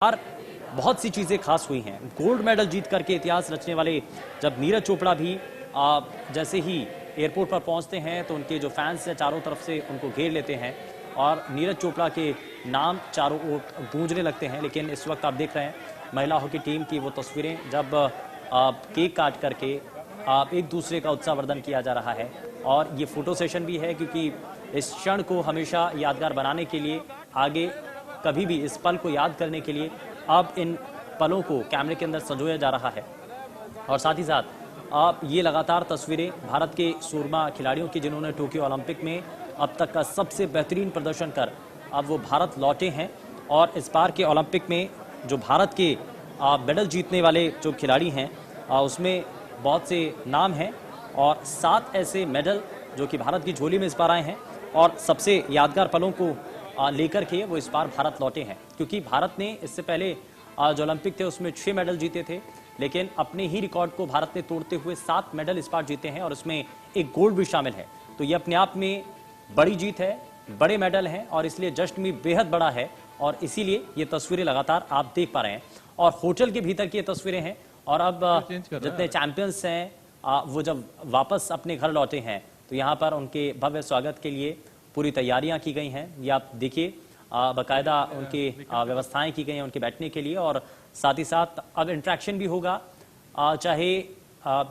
और बहुत सी चीज़ें खास हुई हैं। गोल्ड मेडल जीत करके इतिहास रचने वाले जब नीरज चोपड़ा भी जैसे ही एयरपोर्ट पर पहुंचते हैं तो उनके जो फैंस हैं चारों तरफ से उनको घेर लेते हैं और नीरज चोपड़ा के नाम चारों ओर गूंजने लगते हैं। लेकिन इस वक्त आप देख रहे हैं महिला हॉकी टीम की वो तस्वीरें जब केक काट करके एक दूसरे का उत्साहवर्धन किया जा रहा है। और ये फोटो सेशन भी है क्योंकि इस क्षण को हमेशा यादगार बनाने के लिए, आगे कभी भी इस पल को याद करने के लिए अब इन पलों को कैमरे के अंदर संजोया जा रहा है। और साथ ही साथ अब ये लगातार तस्वीरें भारत के सूरमा खिलाड़ियों की जिन्होंने टोक्यो ओलंपिक में अब तक का सबसे बेहतरीन प्रदर्शन कर अब वो भारत लौटे हैं। और इस बार के ओलंपिक में जो भारत के मेडल जीतने वाले जो खिलाड़ी हैं उसमें बहुत से नाम हैं और 7 ऐसे मेडल जो कि भारत की झोली में इस बार आए हैं। और सबसे यादगार पलों को लेकर के वो इस बार भारत लौटे हैं क्योंकि भारत ने इससे पहले जो ओलंपिक थे उसमें 6 मेडल जीते थे, लेकिन अपने ही रिकॉर्ड को भारत ने तोड़ते हुए 7 मेडल इस बार जीते हैं और उसमें एक गोल्ड भी शामिल है। तो ये अपने आप में बड़ी जीत है, बड़े मेडल हैं और इसलिए जश्न भी बेहद बड़ा है। और इसीलिए ये तस्वीरें लगातार आप देख पा रहे हैं और होटल के भीतर की ये तस्वीरें हैं। और अब जितने चैंपियंस हैं वो जब वापस अपने घर लौटे हैं तो यहाँ पर उनके भव्य स्वागत के लिए पूरी तैयारियां की गई हैं। ये आप देखिए बाकायदा उनकी व्यवस्थाएं की गई हैं उनके बैठने के लिए। और साथ ही साथ अब इंटरेक्शन भी होगा, चाहे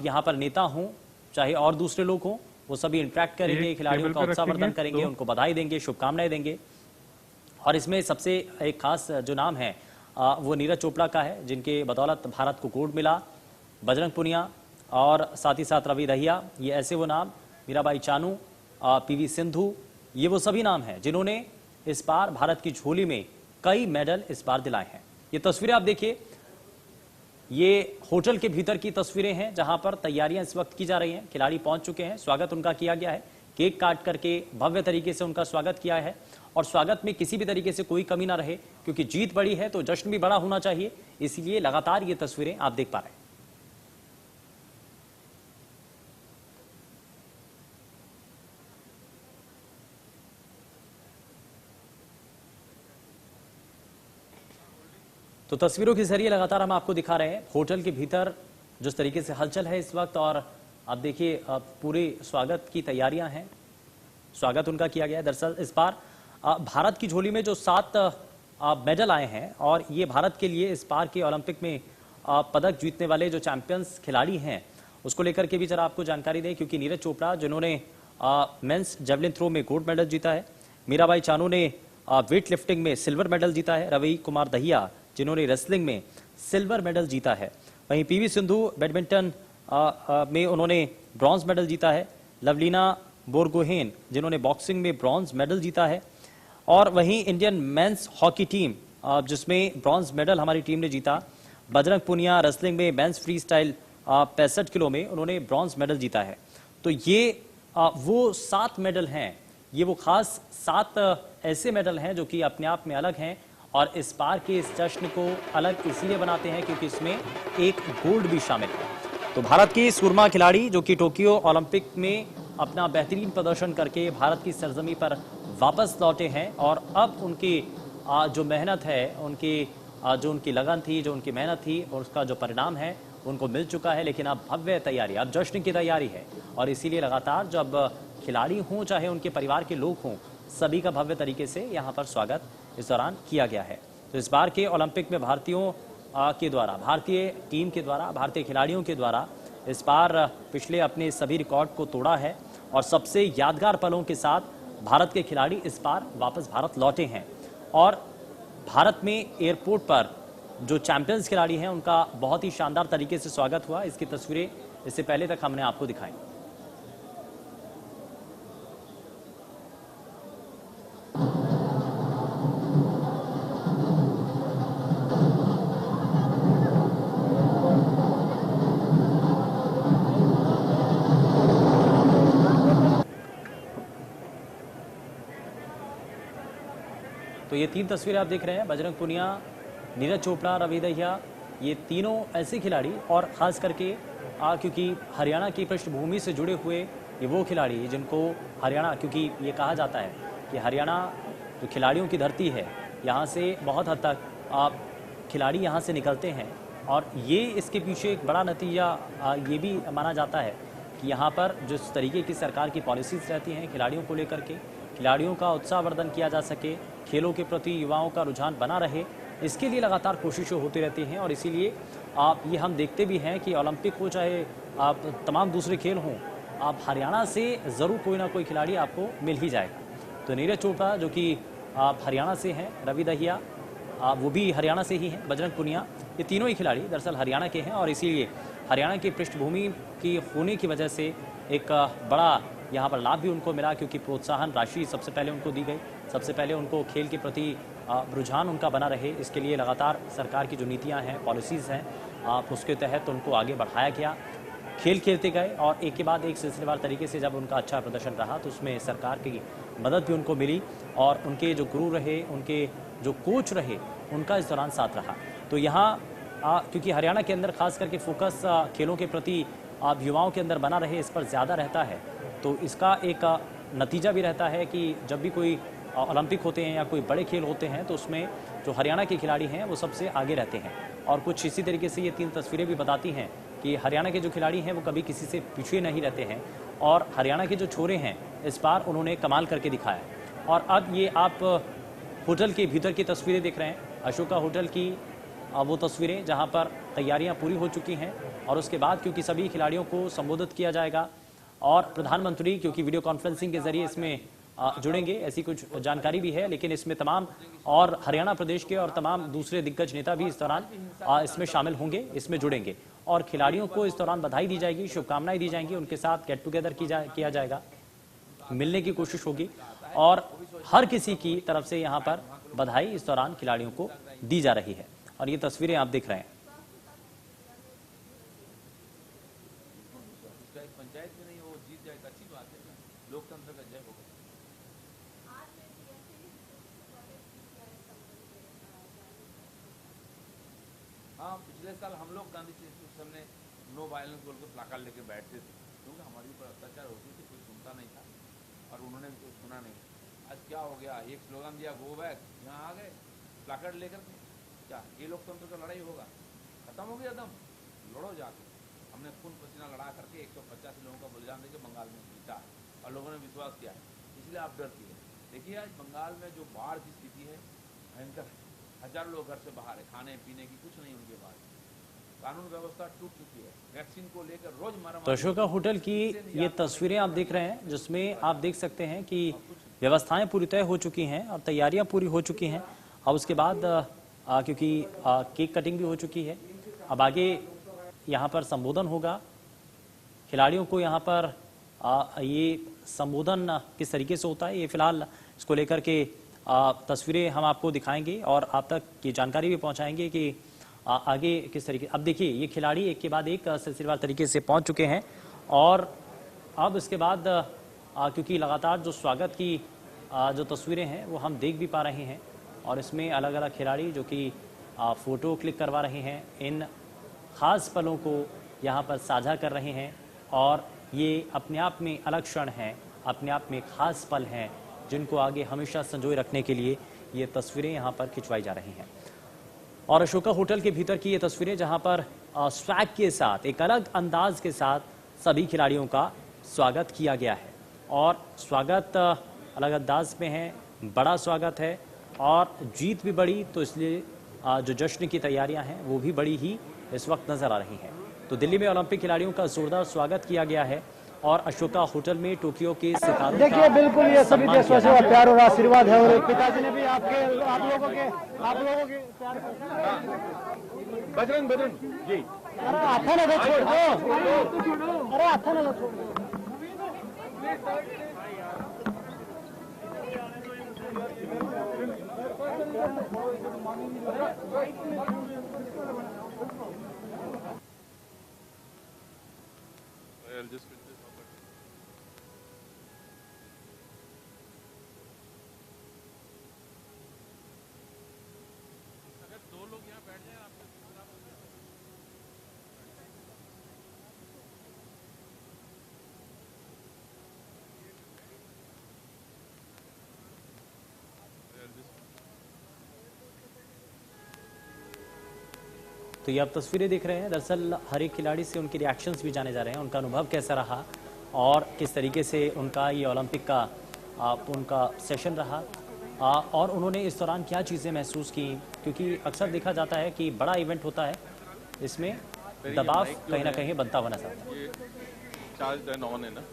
यहाँ पर नेता हों चाहे और दूसरे लोग हों, वो सभी इंटरेक्ट करेंगे, खिलाड़ियों का उत्साहवर्धन करेंगे, उनको बधाई देंगे, शुभकामनाएं देंगे। और इसमें सबसे एक खास जो नाम है वो नीरज चोपड़ा का है जिनके बदौलत भारत को गोल्ड मिला। बजरंग पुनिया और साथ ही साथ रवि दहिया, ये ऐसे वो नाम, मीराबाई चानू, पीवी सिंधु, ये वो सभी नाम हैं जिन्होंने इस बार भारत की झोली में कई मेडल इस बार दिलाए हैं। ये तस्वीरें आप देखिए, ये होटल के भीतर की तस्वीरें हैं जहां पर तैयारियां इस वक्त की जा रही हैं। खिलाड़ी पहुंच चुके हैं, स्वागत उनका किया गया है, केक काट करके भव्य तरीके से उनका स्वागत किया है। और स्वागत में किसी भी तरीके से कोई कमी ना रहे क्योंकि जीत बड़ी है तो जश्न भी बड़ा होना चाहिए, इसलिए लगातार ये तस्वीरें आप देख पा रहे हैं। तो तस्वीरों के जरिए लगातार हम आपको दिखा रहे हैं होटल के भीतर जिस तरीके से हलचल है इस वक्त। और आप देखिए पूरे स्वागत की तैयारियां हैं, स्वागत उनका किया गया है। दरअसल इस बार भारत की झोली में जो 7 मेडल आए हैं और ये भारत के लिए इस बार के ओलंपिक में पदक जीतने वाले जो चैंपियंस खिलाड़ी हैं उसको लेकर के भी जरा आपको जानकारी दें। क्योंकि नीरज चोपड़ा जिन्होंने मेंस जेवलिन थ्रो में गोल्ड मेडल जीता है, मीराबाई चानू ने वेट लिफ्टिंग में सिल्वर मेडल जीता है, रवि कुमार दहिया जिन्होंने रेसलिंग में सिल्वर मेडल जीता है, वहीं पीवी सिंधु बैडमिंटन में उन्होंने ब्रॉन्ज मेडल जीता है, लवलीना बोरगोहेन जिन्होंने बॉक्सिंग में ब्रॉन्ज मेडल जीता है। और वहीं इंडियन मेंस हॉकी टीम जिसमें ब्रॉन्ज मेडल हमारी टीम ने जीता, बजरंग पुनिया रेसलिंग में मेंस फ्री स्टाइल 65 किलो में उन्होंने ब्रॉन्ज मेडल जीता है। तो ये वो 7 मेडल हैं, ये वो खास 7 ऐसे मेडल हैं जो कि अपने आप में अलग हैं और इस बार के इस जश्न को अलग इसलिए बनाते हैं क्योंकि इसमें एक गोल्ड भी शामिल है। तो भारत के सूरमा खिलाड़ी जो कि टोक्यो ओलंपिक में अपना बेहतरीन प्रदर्शन करके भारत की सरजमी पर वापस लौटे हैं और अब उनकी जो मेहनत है, जो उनकी लगन थी, जो उनकी मेहनत थी और उसका जो परिणाम है उनको मिल चुका है। लेकिन अब भव्य तैयारी, अब जश्न की तैयारी है और इसीलिए लगातार जब खिलाड़ी हों चाहे उनके परिवार के लोग हों, सभी का भव्य तरीके से यहाँ पर स्वागत इस दौरान किया गया है। तो इस बार के ओलंपिक में भारतीयों के द्वारा, भारतीय टीम के द्वारा, भारतीय खिलाड़ियों के द्वारा इस बार पिछले अपने सभी रिकॉर्ड को तोड़ा है और सबसे यादगार पलों के साथ भारत के खिलाड़ी इस बार वापस भारत लौटे हैं। और भारत में एयरपोर्ट पर जो चैंपियंस खिलाड़ी हैं उनका बहुत ही शानदार तरीके से स्वागत हुआ। इसकी तस्वीरें इससे पहले तक हमने आपको दिखाई। तो ये 3 तस्वीरें आप देख रहे हैं, बजरंग पुनिया, नीरज चोपड़ा, रवि दहिया, ये तीनों ऐसे खिलाड़ी और ख़ास करके क्योंकि हरियाणा की पृष्ठभूमि से जुड़े हुए ये वो खिलाड़ी जिनको हरियाणा, क्योंकि ये कहा जाता है कि हरियाणा जो खिलाड़ियों की धरती है, यहाँ से बहुत हद तक खिलाड़ी यहाँ से निकलते हैं और ये इसके पीछे एक बड़ा नतीजा ये भी माना जाता है कि यहाँ पर जिस तरीके की सरकार की पॉलिसीज़ रहती हैं खिलाड़ियों को लेकर के, खिलाड़ियों का उत्साहवर्धन किया जा सके, खेलों के प्रति युवाओं का रुझान बना रहे, इसके लिए लगातार कोशिशें होती रहती हैं। और इसीलिए आप ये हम देखते भी हैं कि ओलंपिक हो चाहे आप तमाम दूसरे खेल हों, आप हरियाणा से ज़रूर कोई ना कोई खिलाड़ी आपको मिल ही जाएगा। तो नीरज चोपड़ा जो कि आप हरियाणा से हैं, रवि दहिया वो भी हरियाणा से ही हैं, बजरंग पुनिया, ये तीनों ही खिलाड़ी दरअसल हरियाणा के हैं और इसीलिए हरियाणा की पृष्ठभूमि की होने की वजह से एक बड़ा यहाँ पर लाभ भी उनको मिला, क्योंकि प्रोत्साहन राशि सबसे पहले उनको दी गई, सबसे पहले उनको खेल के प्रति रुझान उनका बना रहे, इसके लिए लगातार सरकार की जो नीतियाँ हैं, पॉलिसीज़ हैं, उसके तहत उनको आगे बढ़ाया गया, खेल खेलते गए और एक के बाद एक सिलसिलेवार तरीके से जब उनका अच्छा प्रदर्शन रहा तो उसमें सरकार की मदद भी उनको मिली और उनके जो गुरु रहे, उनके जो कोच रहे, उनका इस दौरान साथ रहा। तो यहाँ क्योंकि हरियाणा के अंदर खास करके फोकस खेलों के प्रति युवाओं के अंदर बना रहे, इस पर ज़्यादा रहता है, तो इसका एक नतीजा भी रहता है कि जब भी कोई ओलंपिक होते हैं या कोई बड़े खेल होते हैं तो उसमें जो हरियाणा के खिलाड़ी हैं वो सबसे आगे रहते हैं। और कुछ इसी तरीके से ये 3 तस्वीरें भी बताती हैं कि हरियाणा के जो खिलाड़ी हैं वो कभी किसी से पीछे नहीं रहते हैं और हरियाणा के जो छोरे हैं इस बार उन्होंने कमाल करके दिखाया। और अब ये आप होटल के भीतर की तस्वीरें देख रहे हैं, अशोका होटल की वो तस्वीरें जहां पर तैयारियां पूरी हो चुकी हैं और उसके बाद क्योंकि सभी खिलाड़ियों को संबोधित किया जाएगा और प्रधानमंत्री क्योंकि वीडियो कॉन्फ्रेंसिंग के जरिए इसमें जुड़ेंगे, ऐसी कुछ जानकारी भी है, लेकिन इसमें तमाम और हरियाणा प्रदेश के और तमाम दूसरे दिग्गज नेता भी इस दौरान इसमें शामिल होंगे, इसमें जुड़ेंगे और खिलाड़ियों को इस दौरान बधाई दी जाएगी, शुभकामनाएं दी जाएंगी, उनके साथ गेट टुगेदर किया जाएगा, मिलने की कोशिश होगी और हर किसी की तरफ से यहाँ पर बधाई इस दौरान खिलाड़ियों को दी जा रही है। और ये तस्वीरें आप देख रहे हैं। पंचायत में नहीं, वो जीत जाएगा, अच्छी बात है, लोकतंत्र का जय होगा। हाँ, पिछले साल हम लोग गांधी स्टेडियम में नो वायलेंस बोल के प्लाकार्ड लेके बैठते थे, क्योंकि हमारे ऊपर अत्याचार होती थी, कोई सुनता नहीं था और उन्होंने तो सुना नहीं। आज क्या हो गया, एक स्लोगन दिया गो बैक, यहाँ आ गए प्लाकार्ड लेकर के, क्या ये लोकतंत्र का लड़ाई होगा? खत्म हो गया दम, लड़ो जाके। हमने खून पसीना लड़ा करके 185 लोगों का बलिदान देकर बंगाल में जीता है और लोगों ने विश्वास किया है, इसलिए आप डरती है। देखिए आज बंगाल में जो बाढ़ की स्थिति है भयंकर है, हजारों लोग घर से बाहर है, खाने पीने की कुछ नहीं उनके पास, कानून व्यवस्था टूट चुकी है, वैक्सीन को लेकर रोज मारा। तो अशोका होटल की ये तस्वीरें आप देख रहे हैं जिसमें आप देख सकते हैं कि व्यवस्थाएं पूरी तय हो चुकी हैं और तैयारियां पूरी हो चुकी हैं। अब उसके बाद क्योंकि केक कटिंग भी हो चुकी है, अब आगे यहाँ पर संबोधन होगा खिलाड़ियों को। यहाँ पर ये संबोधन किस तरीके से होता है ये फिलहाल इसको लेकर के तस्वीरें हम आपको दिखाएंगे और आप तक ये जानकारी भी पहुंचाएंगे कि आगे किस तरीके। अब देखिए ये खिलाड़ी एक के बाद एक सिलसिलेवार तरीके से पहुंच चुके हैं और अब इसके बाद क्योंकि लगातार जो स्वागत की जो तस्वीरें हैं वो हम देख भी पा रहे हैं और इसमें अलग अलग खिलाड़ी जो कि फ़ोटो क्लिक करवा रहे हैं, इन ख़ास पलों को यहाँ पर साझा कर रहे हैं और ये अपने आप में अलग क्षण हैं, अपने आप में ख़ास पल हैं जिनको आगे हमेशा संजोए रखने के लिए ये तस्वीरें यहाँ पर खिंचवाई जा रही हैं। और अशोका होटल के भीतर की ये तस्वीरें जहाँ पर स्वैग के साथ एक अलग अंदाज के साथ सभी खिलाड़ियों का स्वागत किया गया है और स्वागत अलग अंदाज में है, बड़ा स्वागत है और जीत भी बड़ी, तो इसलिए जो जश्न की तैयारियां हैं वो भी बड़ी ही इस वक्त नजर आ रही हैं। तो दिल्ली में ओलंपिक खिलाड़ियों का जोरदार स्वागत किया गया है और अशोका होटल में टोक्यो के सितारों देखिए बिल्कुल ये सभी देशवासियों का प्यार और आशीर्वाद है और पिताजी ने भी आप लोगों के प्यार बजरंग जी, अरे हाथा ना छोड़ दो, अरे हाथा ना छोड़ दो। I'll just print this out. अगर दो लोग यहाँ बैठ जाए आपको खराब हो जाए। I'll just तो ये आप तस्वीरें देख रहे हैं। दरअसल हर एक खिलाड़ी से उनके रिएक्शंस भी जाने जा रहे हैं, उनका अनुभव कैसा रहा और किस तरीके से उनका ये ओलंपिक का उनका सेशन रहा और उन्होंने इस दौरान क्या चीज़ें महसूस की, क्योंकि अक्सर देखा जाता है कि बड़ा इवेंट होता है, इसमें दबाव कहीं ना कहीं बनता हुआ नजर आता है। चार्ज ऑन है ना।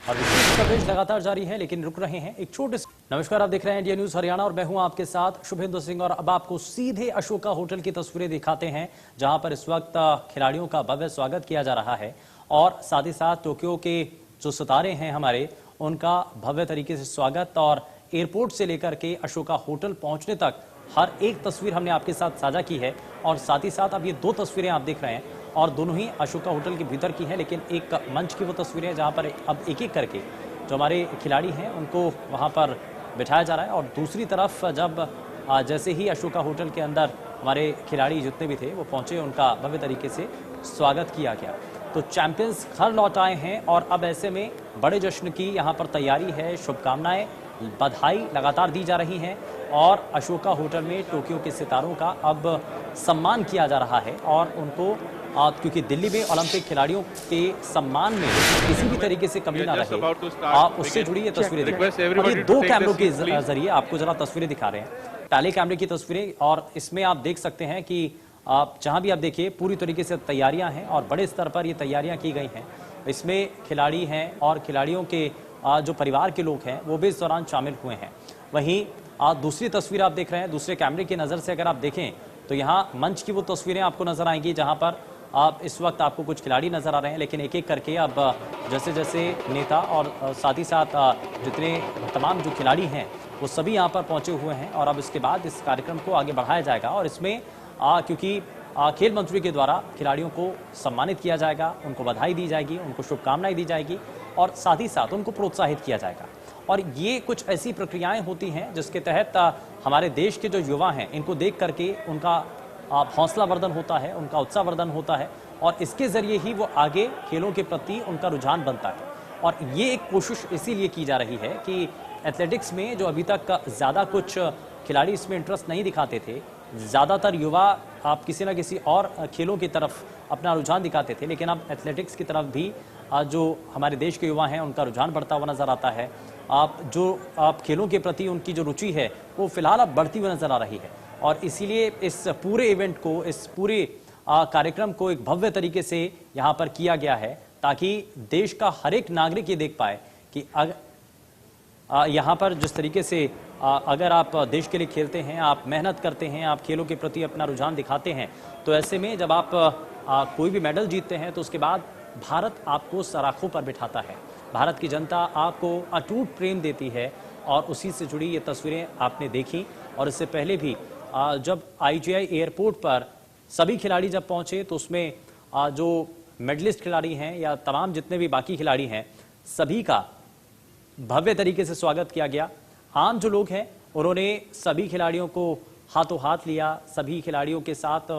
और विशेष कवरेज लगातार जारी है, लेकिन रुक रहे हैं एक छोटे से। नमस्कार, आप देख रहे हैं इंडिया न्यूज हरियाणा और मैं हूं आपके साथ शुभेंदु सिंह। और अब आपको सीधे अशोका होटल की तस्वीरें दिखाते हैं, जहां पर इस वक्त खिलाड़ियों का भव्य स्वागत किया जा रहा है और साथ ही साथ टोक्यो के जो सितारे हैं हमारे, उनका भव्य तरीके से स्वागत। और एयरपोर्ट से लेकर के अशोका होटल पहुंचने तक हर एक तस्वीर हमने आपके साथ साझा की है। और साथ ही साथ अब ये दो तस्वीरें आप देख रहे हैं और दोनों ही अशोका होटल के भीतर की हैं, लेकिन एक मंच की वो तस्वीरें हैं जहां पर अब एक एक करके जो हमारे खिलाड़ी हैं उनको वहां पर बिठाया जा रहा है। और दूसरी तरफ जब जैसे ही अशोका होटल के अंदर हमारे खिलाड़ी जितने भी थे वो पहुंचे, उनका भव्य तरीके से स्वागत किया गया। तो चैंपियंस घर लौट आए हैं और अब ऐसे में बड़े जश्न की यहाँ पर तैयारी है, शुभकामनाएं, बधाई लगातार दी जा रही हैं और अशोका होटल में टोक्यो के सितारों का अब सम्मान किया जा रहा है। और उनको क्योंकि दिल्ली में ओलंपिक खिलाड़ियों के सम्मान में किसी भी तरीके से कमी ना रहे, आप उससे जुड़ी ये तस्वीरें देखें। और ये दो कैमरों के जरिए आपको जरा तस्वीरें दिखा रहे हैं, पहले कैमरे की तस्वीरें, और इसमें आप देख सकते हैं कि आप जहां भी आप देखिए पूरी तरीके से तैयारियां हैं और बड़े स्तर पर ये तैयारियां की गई हैं। इसमें खिलाड़ी हैं और खिलाड़ियों के जो परिवार के लोग हैं वो भी इस दौरान शामिल हुए हैं। वहीं दूसरी तस्वीर आप देख रहे हैं, दूसरे कैमरे की नज़र से अगर आप देखें तो यहाँ मंच की वो तस्वीरें आपको नजर आएंगी, जहाँ पर आप इस वक्त आपको कुछ खिलाड़ी नजर आ रहे हैं, लेकिन एक एक करके अब जैसे जैसे नेता और साथ ही साथ जितने तमाम जो खिलाड़ी हैं वो सभी यहाँ पर पहुंचे हुए हैं। और अब इसके बाद इस कार्यक्रम को आगे बढ़ाया जाएगा और इसमें क्योंकि खेल मंत्री के द्वारा खिलाड़ियों को सम्मानित किया जाएगा, उनको बधाई दी जाएगी, उनको शुभकामनाएं दी जाएगी और साथ ही साथ उनको प्रोत्साहित किया जाएगा। और ये कुछ ऐसी प्रक्रियाएं होती हैं जिसके तहत हमारे देश के जो युवा हैं इनको देख करके उनका हौसला वर्धन होता है, उनका उत्साह वर्धन होता है और इसके जरिए ही वो आगे खेलों के प्रति उनका रुझान बनता है। और ये एक कोशिश इसीलिए की जा रही है कि एथलेटिक्स में जो अभी तक ज़्यादा कुछ खिलाड़ी इसमें इंटरेस्ट नहीं दिखाते थे, ज़्यादातर युवा आप किसी न किसी और खेलों की तरफ अपना रुझान दिखाते थे, लेकिन अब एथलेटिक्स की तरफ भी जो हमारे देश के युवा हैं उनका रुझान बढ़ता हुआ नज़र आता है। आप खेलों के प्रति उनकी जो रुचि है वो फिलहाल अब बढ़ती हुई नज़र आ रही है। और इसीलिए इस पूरे इवेंट को, इस पूरे कार्यक्रम को एक भव्य तरीके से यहाँ पर किया गया है ताकि देश का हर एक नागरिक ये देख पाए कि यहाँ पर जिस तरीके से अगर आप देश के लिए खेलते हैं, आप मेहनत करते हैं, आप खेलों के प्रति अपना रुझान दिखाते हैं, तो ऐसे में जब आप कोई भी मेडल जीतते हैं तो उसके बाद भारत आपको सराखों पर बिठाता है, भारत की जनता आपको अटूट प्रेम देती है। और उसी से जुड़ी ये तस्वीरें आपने देखी। और इससे पहले भी जब IGI एयरपोर्ट पर सभी खिलाड़ी जब पहुंचे तो उसमें जो मेडलिस्ट खिलाड़ी हैं या तमाम जितने भी बाकी खिलाड़ी हैं सभी का भव्य तरीके से स्वागत किया गया। आम जो लोग हैं उन्होंने सभी खिलाड़ियों को हाथों हाथ लिया, सभी खिलाड़ियों के साथ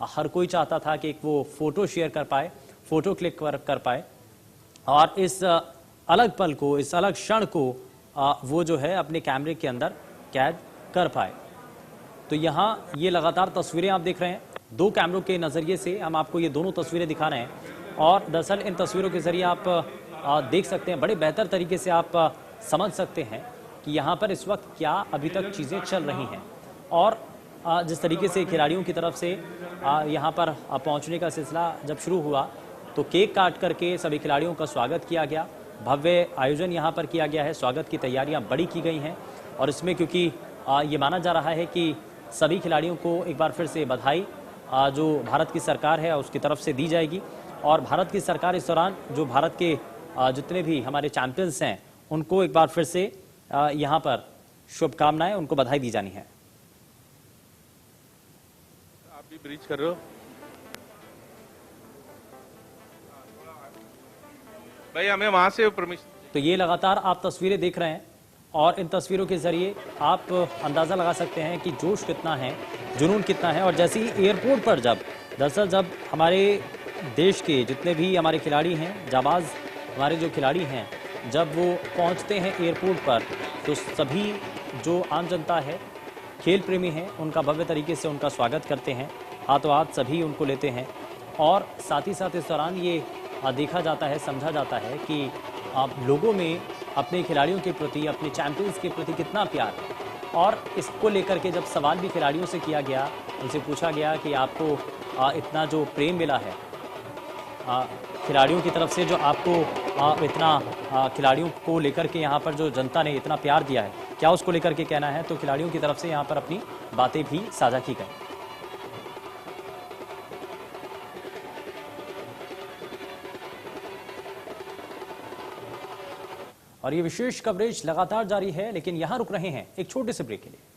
हर कोई चाहता था कि वो फोटो शेयर कर पाए, फोटो क्लिक कर पाए और इस अलग पल को, इस अलग क्षण को वो जो है अपने कैमरे के अंदर कैद कर पाए। तो यहाँ ये लगातार तस्वीरें आप देख रहे हैं, दो कैमरों के नज़रिए से हम आपको ये दोनों तस्वीरें दिखा रहे हैं। और दरअसल इन तस्वीरों के जरिए आप देख सकते हैं, बड़े बेहतर तरीके से आप समझ सकते हैं कि यहाँ पर इस वक्त क्या अभी तक चीज़ें चल रही हैं। और जिस तरीके से खिलाड़ियों की तरफ से यहाँ पर पहुँचने का सिलसिला जब शुरू हुआ तो केक काट करके सभी खिलाड़ियों का स्वागत किया गया, भव्य आयोजन यहाँ पर किया गया है, स्वागत की तैयारियाँ बड़ी की गई हैं। और इसमें क्योंकि ये माना जा रहा है कि सभी खिलाड़ियों को एक बार फिर से बधाई जो भारत की सरकार है उसकी तरफ से दी जाएगी। और भारत की सरकार इस दौरान जो भारत के जितने भी हमारे चैंपियंस हैं उनको एक बार फिर से यहाँ पर शुभकामनाएं, उनको बधाई दी जानी है। आप भी ब्रीच कर रहे हो भाई, हमें वहां से परमिशन। तो ये लगातार आप तस्वीरें देख रहे हैं और इन तस्वीरों के जरिए आप अंदाज़ा लगा सकते हैं कि जोश कितना है, जुनून कितना है। और जैसे ही एयरपोर्ट पर जब हमारे देश के जितने भी हमारे खिलाड़ी हैं, जाबाज हमारे जो खिलाड़ी हैं जब वो पहुंचते हैं एयरपोर्ट पर तो सभी जो आम जनता है, खेल प्रेमी हैं, उनका भव्य तरीके से उनका स्वागत करते हैं, हाथों हाथ सभी उनको लेते हैं और साथ ही साथ इस दौरान ये देखा जाता है, समझा जाता है कि लोगों में अपने खिलाड़ियों के प्रति, अपने चैंपियंस के प्रति कितना प्यार है। और इसको लेकर के जब सवाल भी खिलाड़ियों से किया गया, उनसे पूछा गया कि आपको इतना जो प्रेम मिला है खिलाड़ियों की तरफ से, जो आपको इतना खिलाड़ियों को लेकर के यहाँ पर जो जनता ने इतना प्यार दिया है, क्या उसको लेकर के कहना है, तो खिलाड़ियों की तरफ से यहाँ पर अपनी बातें भी साझा की गई। और ये विशेष कवरेज लगातार जारी है, लेकिन यहाँ रुक रहे हैं एक छोटे से ब्रेक के लिए।